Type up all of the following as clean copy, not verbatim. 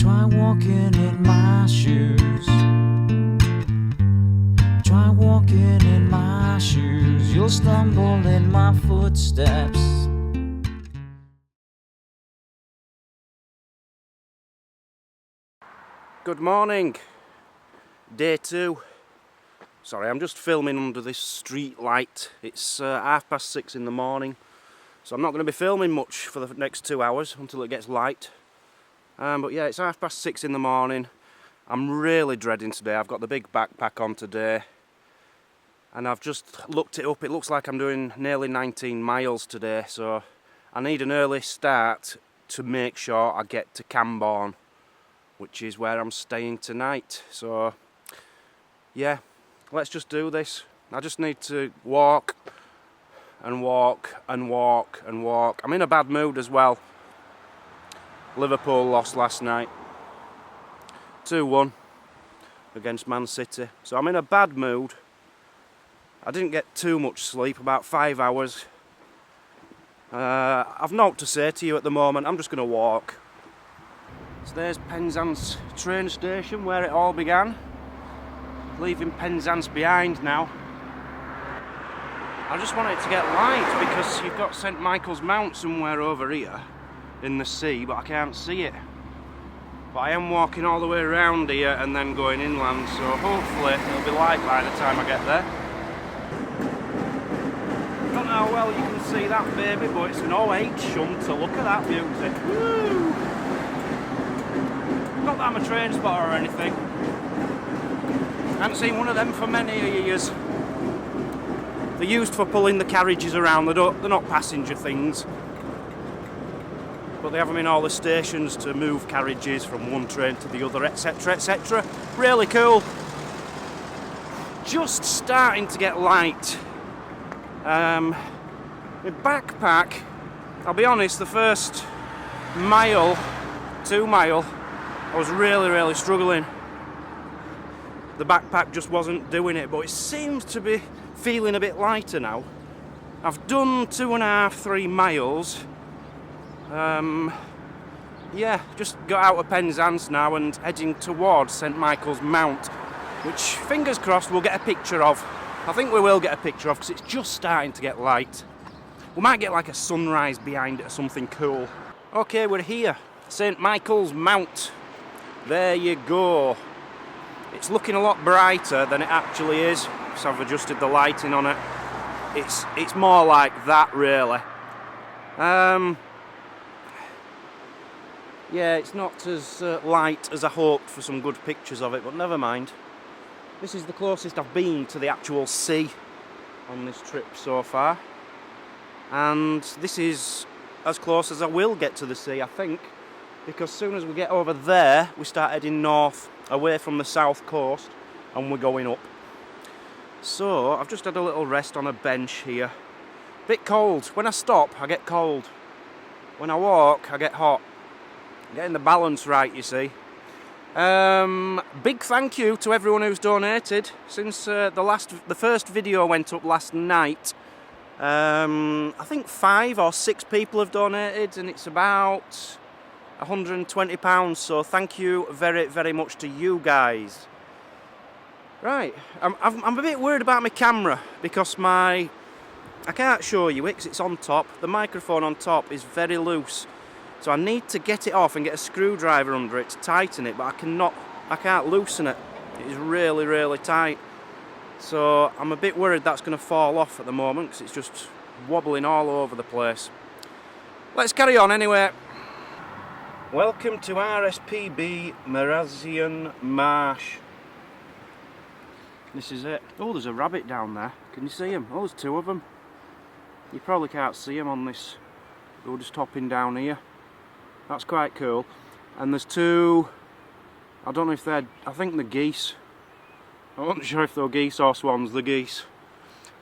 Try walking in my shoes. Try walking in my shoes. You'll stumble in my footsteps. Good morning. Day 2. Sorry, I'm just filming under this street light. It's 6:30 in the morning, so I'm not going to be filming much for the next 2 hours until it gets light. But yeah, it's 6:30 in the morning. I'm really dreading today. I've got the big backpack on today, and I've just looked it up. It looks like I'm doing nearly 19 miles today, so I need an early start to make sure I get to Camborne, which is where I'm staying tonight. So yeah, let's just do this. I just need to walk and walk and walk and walk. I'm in a bad mood as well. Liverpool lost last night 2-1 against Man City, so I'm in a bad mood. I didn't get too much sleep, about 5 hours. I've naught to say to you at the moment. I'm just going to walk. So there's Penzance train station where it all began. Leaving Penzance behind now. I just want it to get light because you've got St Michael's Mount somewhere over here in the sea, but I can't see it. But I am walking all the way around here and then going inland, so hopefully it'll be light by the time I get there. Don't know how well you can see that baby, but it's an 08 shunt, so look at that beauty. Woo! Not that I'm a train spotter or anything. I haven't seen one of them for many years. They're used for pulling the carriages around, they're not passenger things. But they have them in all the stations to move carriages from one train to the other, etc, etc. Really cool. Just starting to get light. My backpack, I'll be honest, the first 2 mile, I was really struggling. The backpack just wasn't doing it, but it seems to be feeling a bit lighter now. I've done 2.5, 3 miles. Yeah, just got out of Penzance now and heading towards St Michael's Mount, which, fingers crossed, we'll get a picture of. I think we will get a picture of because it's just starting to get light. We might get like a sunrise behind it or something cool. Okay, we're here. St Michael's Mount. There you go. It's looking a lot brighter than it actually is, so I've adjusted the lighting on it. It's more like that, really. Yeah, it's not as light as I hoped for some good pictures of it, but never mind. This is the closest I've been to the actual sea on this trip so far. And this is as close as I will get to the sea, I think, because as soon as we get over there, we start heading north, away from the south coast, and we're going up. So, I've just had a little rest on a bench here. Bit cold. When I stop, I get cold. When I walk, I get hot. Getting the balance right, you see. Big thank you to everyone who's donated since the first video went up last night. I think 5 or 6 people have donated, and it's about £120, so thank you very much to you guys. Right, I'm a bit worried about my camera because I can't show you it because it's on top. The microphone on top is very loose, so I need to get it off and get a screwdriver under it to tighten it, but I can't loosen it. It is really tight. So I'm a bit worried that's going to fall off at the moment because it's just wobbling all over the place. Let's carry on anyway. Welcome to RSPB Marazian Marsh. This is it. Oh, there's a rabbit down there. Can you see him? Oh, there's 2 of them. You probably can't see him on this. They're just hopping down here. That's quite cool. And there's 2, I don't know if they're, I think they're geese. I wasn't sure if they were geese or swans, the geese.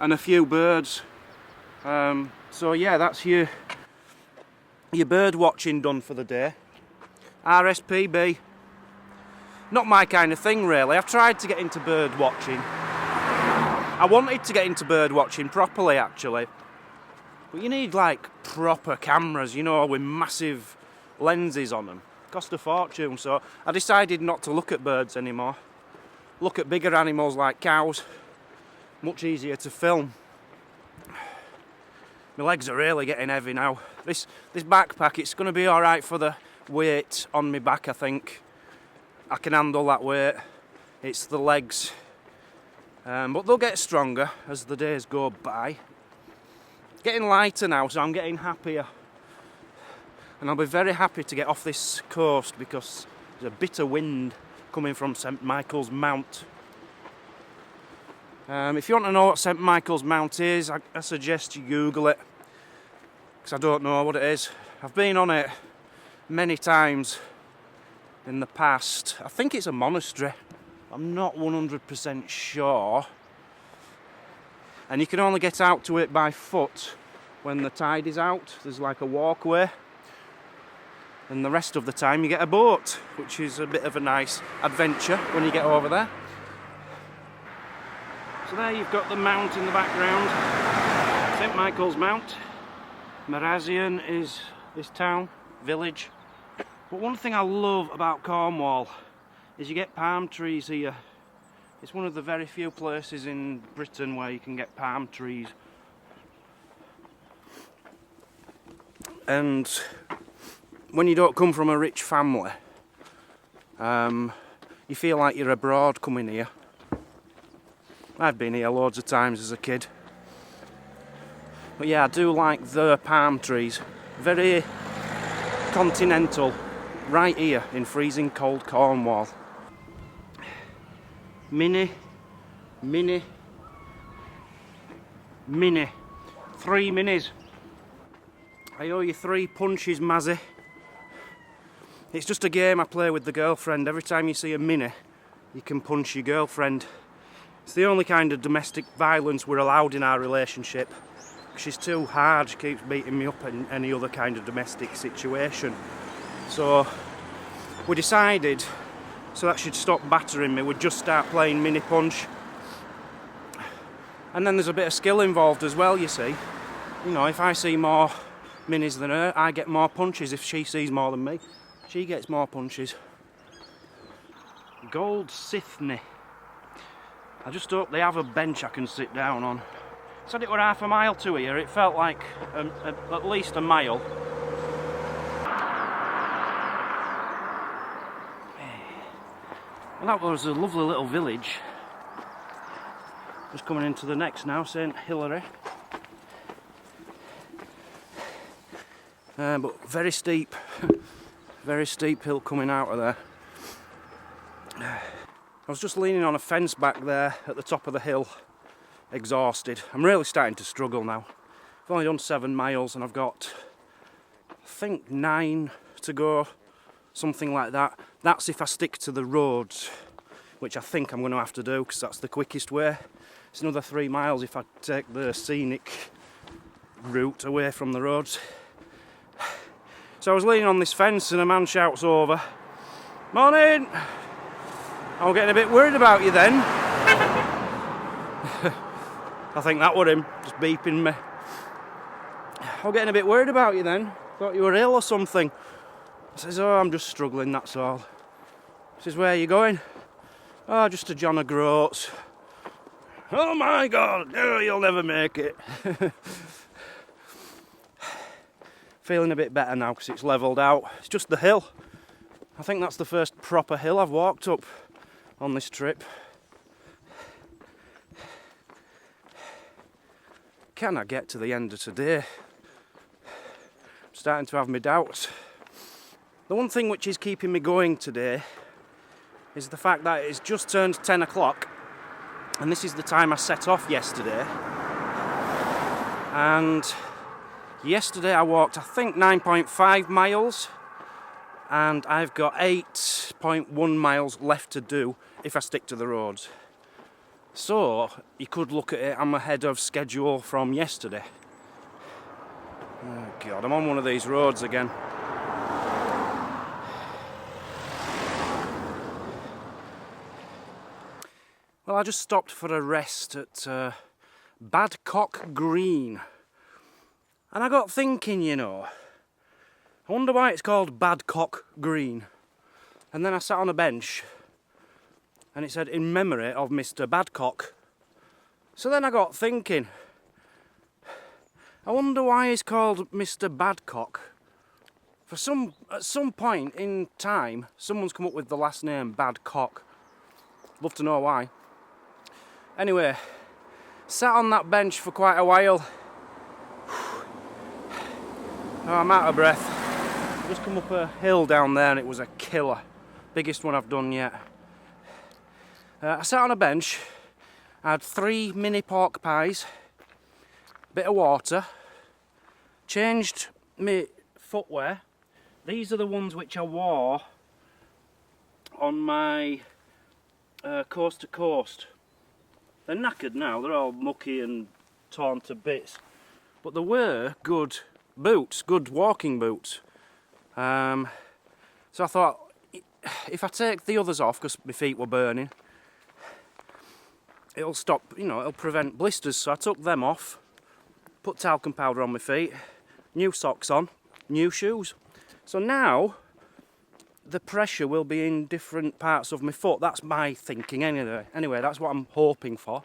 And a few birds. So yeah, that's your bird watching done for the day. RSPB. Not my kind of thing, really. I've tried to get into bird watching. I wanted to get into bird watching properly, actually. But you need, like, proper cameras, you know, with massive lenses on them. cost a fortune, so I decided not to look at birds anymore. Look at bigger animals like cows, much easier to film. My legs are really getting heavy now. This backpack, it's going to be alright for the weight on my back, I think. I can handle that weight. It's the legs. But they'll get stronger as the days go by. Getting lighter now, so I'm getting happier. And I'll be very happy to get off this coast because there's a bit of wind coming from St Michael's Mount. If you want to know what St Michael's Mount is, I suggest you Google it, because I don't know what it is. I've been on it many times in the past. I think it's a monastery. I'm not 100% sure. And you can only get out to it by foot when the tide is out. There's like a walkway. And the rest of the time you get a boat, which is a bit of a nice adventure when you get over there. So there you've got the mount in the background, St Michael's Mount. Marazion is this town, village. But one thing I love about Cornwall is you get palm trees here. It's one of the very few places in Britain where you can get palm trees. And when you don't come from a rich family, you feel like you're abroad coming here. I've been here loads of times as a kid. But yeah, I do like the palm trees. Very continental, right here in freezing cold Cornwall. Mini. 3 minis. I owe you 3 punches, Mazzy. It's just a game I play with the girlfriend. Every time you see a mini, you can punch your girlfriend. It's the only kind of domestic violence we're allowed in our relationship. She's too hard, she keeps beating me up in any other kind of domestic situation. So we decided, so that she'd stop battering me, we'd just start playing mini punch. And then there's a bit of skill involved as well, you see. You know, if I see more minis than her, I get more punches. If she sees more than me, she gets more punches. Gold Sithney. I just hope they have a bench I can sit down on. Said it were half a mile to here. It felt like at least a mile. Well, that was a lovely little village. Just coming into the next now, St Hilary. But very steep hill coming out of there. I was just leaning on a fence back there at the top of the hill, exhausted. I'm really starting to struggle now. I've only done 7 miles and I've got, I think, 9 to go, something like that. That's if I stick to the roads, which I think I'm going to have to do because that's the quickest way. It's another 3 miles if I take the scenic route away from the roads. So I was leaning on this fence and a man shouts over, "Morning!" I was getting a bit worried about you then. I think that was him, just beeping me. I was getting a bit worried about you then. Thought you were ill or something. I says, "Oh, I'm just struggling, that's all." He says, "Where are you going?" "Oh, just to John O Groats." "Oh my God, no, you'll never make it." Feeling a bit better now because it's levelled out. It's just the hill. I think that's the first proper hill I've walked up on this trip. Can I get to the end of today? I'm starting to have my doubts. The one thing which is keeping me going today is the fact that it's just turned 10 o'clock and this is the time I set off yesterday. And yesterday I walked, I think, 9.5 miles and I've got 8.1 miles left to do if I stick to the roads. So you could look at it, I'm ahead of schedule from yesterday. Oh God, I'm on one of these roads again. Well, I just stopped for a rest at Badcock Green. And I got thinking, you know, I wonder why it's called Badcock Green. And then I sat on a bench and it said, in memory of Mr. Badcock. So then I got thinking, I wonder why it's called Mr. Badcock. At some point in time, someone's come up with the last name Badcock. Love to know why. Anyway, sat on that bench for quite a while. Oh, I'm out of breath. Just come up a hill down there and it was a killer. Biggest one I've done yet. I sat on a bench, I had 3 mini pork pies, bit of water, changed my footwear. These are the ones which I wore on my coast to coast. They're knackered now, they're all mucky and torn to bits. But they were good boots, good walking boots. So I thought, if I take the others off, because my feet were burning, it'll stop, you know, it'll prevent blisters. So I took them off, put talcum powder on my feet, new socks on, new shoes. So now the pressure will be in different parts of my foot. That's my thinking anyway. Anyway, that's what I'm hoping for.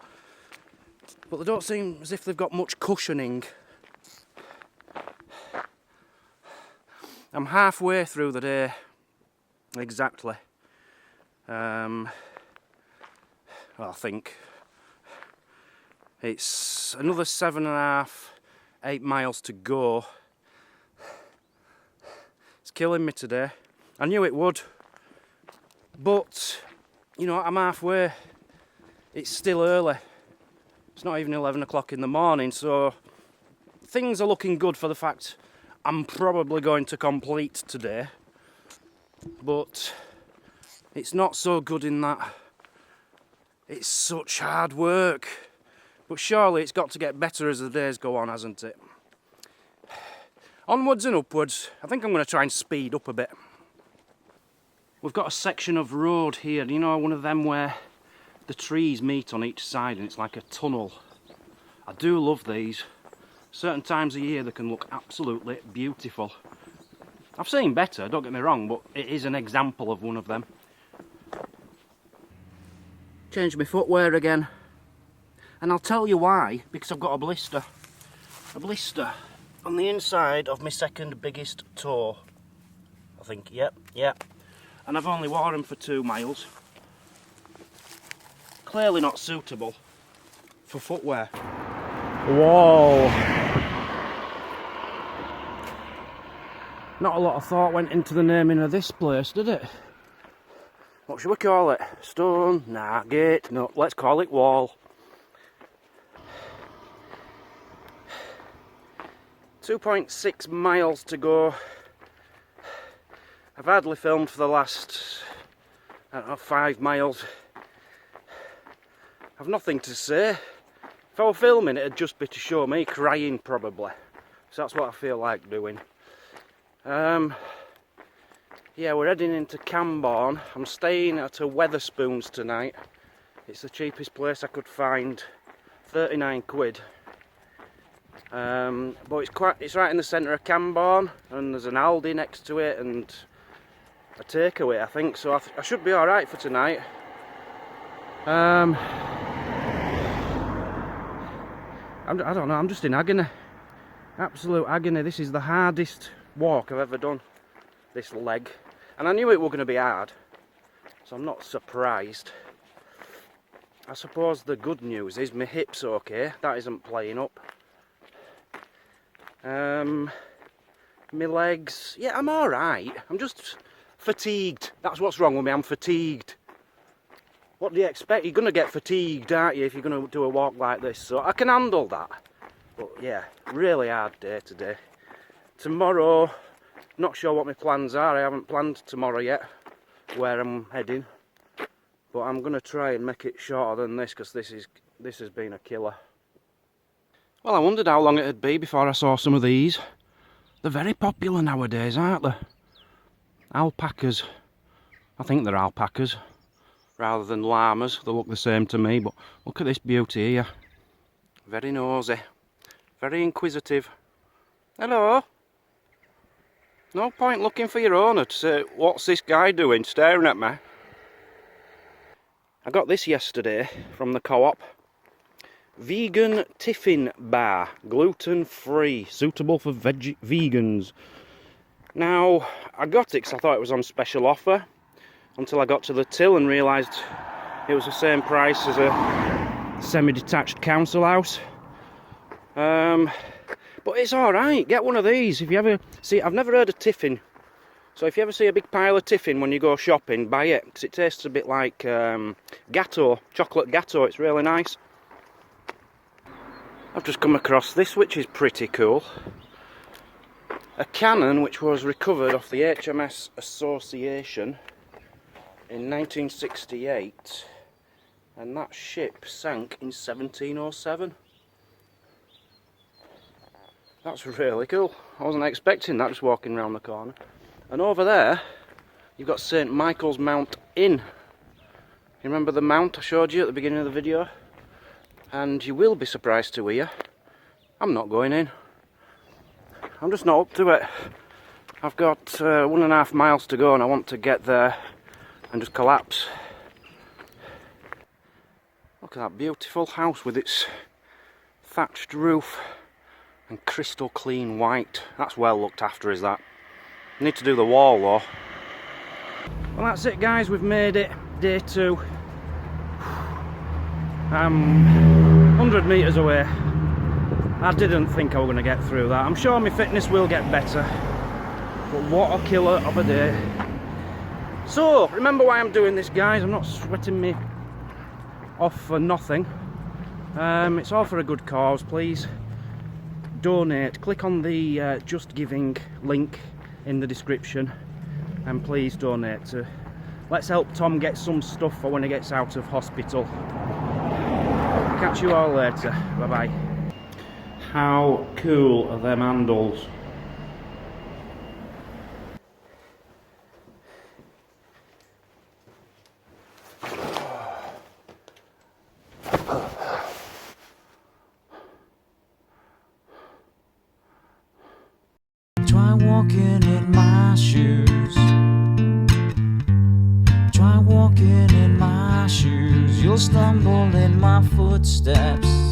But they don't seem as if they've got much cushioning. I'm halfway through the day, exactly. Well, I think it's another 7.5, 8 miles to go. It's killing me today. I knew it would, but you know, I'm halfway. It's still early. It's not even 11 o'clock in the morning, so things are looking good for the fact I'm probably going to complete today, but it's not so good in that it's such hard work. But surely it's got to get better as the days go on, hasn't it? Onwards and upwards. I think I'm going to try and speed up a bit. We've got a section of road here, you know, one of them where the trees meet on each side and it's like a tunnel. I do love these. Certain times of year they can look absolutely beautiful. I've seen better, don't get me wrong, but it is an example of one of them. Changed my footwear again. And I'll tell you why, because I've got a blister. A blister on the inside of my second biggest toe. I think, yep. And I've only worn them for 2 miles. Clearly not suitable for footwear. Whoa! Not a lot of thought went into the naming of this place, did it? What should we call it? Stone? Nah, gate? No, let's call it wall. 2.6 miles to go. I've hardly filmed for the last, I don't know, 5 miles. I've nothing to say. If I were filming, it'd just be to show me crying, probably. So that's what I feel like doing. Yeah, we're heading into Camborne. I'm staying at a Wetherspoons tonight. It's the cheapest place I could find. 39 quid. But it's right in the centre of Camborne, and there's an Aldi next to it and a takeaway, I think, so I should be alright for tonight. I don't know, I'm just in agony. Absolute agony. This is the hardest walk I've ever done, this leg. And I knew it was going to be hard, so I'm not surprised. I suppose the good news is my hip's okay, that isn't playing up. My legs, yeah, I'm alright. I'm just fatigued. That's what's wrong with me, I'm fatigued. What do you expect? You're going to get fatigued, aren't you, if you're going to do a walk like this? So I can handle that. But yeah, really hard day today. Tomorrow, not sure what my plans are. I haven't planned tomorrow yet, where I'm heading. But I'm going to try and make it shorter than this, because this has been a killer. Well, I wondered how long it'd be before I saw some of these. They're very popular nowadays, aren't they? Alpacas. I think they're alpacas, rather than llamas. They look the same to me, but look at this beauty here. Very nosy. Very inquisitive. Hello. No point looking for your owner to say, what's this guy doing staring at me? I got this yesterday from the co-op. Vegan Tiffin bar, gluten free, suitable for vegans. Now, I got it because I thought it was on special offer, until I got to the till and realised it was the same price as a semi-detached council house. But it's alright, get one of these. If you ever see, I've never heard of Tiffin, so if you ever see a big pile of Tiffin when you go shopping, buy it, because it tastes a bit like gâteau, chocolate gâteau. It's really nice. I've just come across this, which is pretty cool. A cannon which was recovered off the HMS Association in 1968, and that ship sank in 1707. That's really cool. I wasn't expecting that, just walking around the corner. And over there, you've got St Michael's Mount Inn. You remember the mount I showed you at the beginning of the video? And you will be surprised to hear, I'm not going in. I'm just not up to it. I've got 1.5 miles to go and I want to get there and just collapse. Look at that beautiful house with its thatched roof and crystal clean white. That's well looked after, is that? Need to do the wall though. Well, that's it guys, we've made it. Day 2. I'm 100 metres away. I didn't think I was going to get through that. I'm sure my fitness will get better. But what a killer of a day. So, remember why I'm doing this guys. I'm not sweating me off for nothing. It's all for a good cause. Please donate. Click on the Just Giving link in the description and please donate to, let's help Tom get some stuff for when he gets out of hospital. Catch you all later. Bye bye. How cool are them handles? Try walking in my shoes. Try walking in my shoes. You'll stumble in my footsteps.